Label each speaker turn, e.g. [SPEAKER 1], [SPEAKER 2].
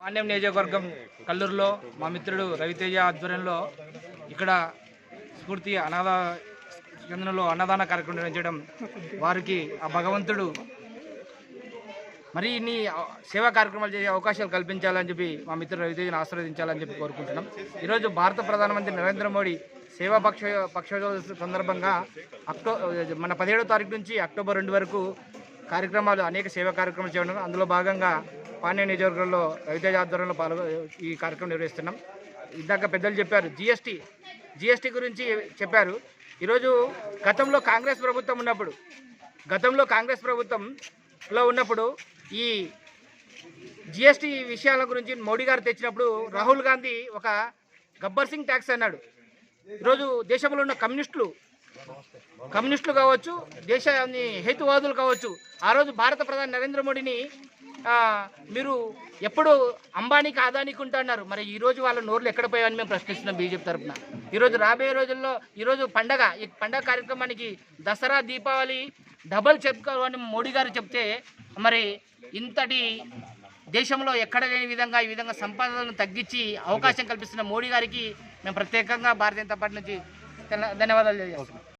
[SPEAKER 1] పాణ్యం నియోజకవర్గం కల్లూరులో మా మిత్రుడు రవితేజ ఆధ్వర్యంలో ఇక్కడ స్ఫూర్తి అనాథ కేంద్రంలో అన్నదాన కార్యక్రమం నిర్వహించడం వారికి ఆ భగవంతుడు మరి ఇన్ని సేవా కార్యక్రమాలు చేసే అవకాశాలు కల్పించాలని చెప్పి మా మిత్రుడు రవితేజను ఆశీర్వదించాలని చెప్పి కోరుకుంటున్నాం. ఈరోజు భారత ప్రధానమంత్రి నరేంద్ర మోడీ సేవా పక్షోత్సవ సందర్భంగా మన 17వ తారీఖు నుంచి అక్టోబర్ 2 వరకు కార్యక్రమాలు అనేక సేవా కార్యక్రమాలు చేయడం, అందులో భాగంగా పాణ్యం నియోజకవర్గంలో రవితేజ ఆధ్వర్యంలో ఈ కార్యక్రమం నిర్వహిస్తున్నాం. ఇందాక పెద్దలు చెప్పారు, జిఎస్టీ గురించి చెప్పారు. ఈరోజు గతంలో కాంగ్రెస్ ప్రభుత్వంలో ఉన్నప్పుడు ఈ జిఎస్టీ విషయాల గురించి మోడీ గారు తెచ్చినప్పుడు రాహుల్ గాంధీ ఒక గబ్బర్ సింగ్ ట్యాక్స్ అన్నాడు. ఈరోజు దేశంలో ఉన్న కమ్యూనిస్టులు కావచ్చు, దేశాన్ని హేతువాదులు కావచ్చు, ఆ రోజు భారత ప్రధాని నరేంద్ర మోడీని మీరు ఎప్పుడు అంబానీకి అదానీకి ఉంటున్నారు, మరి ఈరోజు వాళ్ళ నోర్లు ఎక్కడ పోయాయని మేము ప్రశ్నిస్తున్నాం బీజేపీ తరఫున. ఈరోజు రాబోయే రోజుల్లో ఈరోజు ఈ పండగ కార్యక్రమానికి దసరా దీపావళి డబల్ చెప్పుకోవాలని మోడీ గారు చెప్తే, మరి ఇంతటి దేశంలో ఎక్కడ లేని విధంగా ఈ విధంగా సంపదలను తగ్గించి అవకాశం కల్పిస్తున్న మోడీ గారికి మేము ప్రత్యేకంగా భారతీయ జనతా పార్టీ నుంచి ధన్యవాదాలు తెలియజేస్తున్నాం.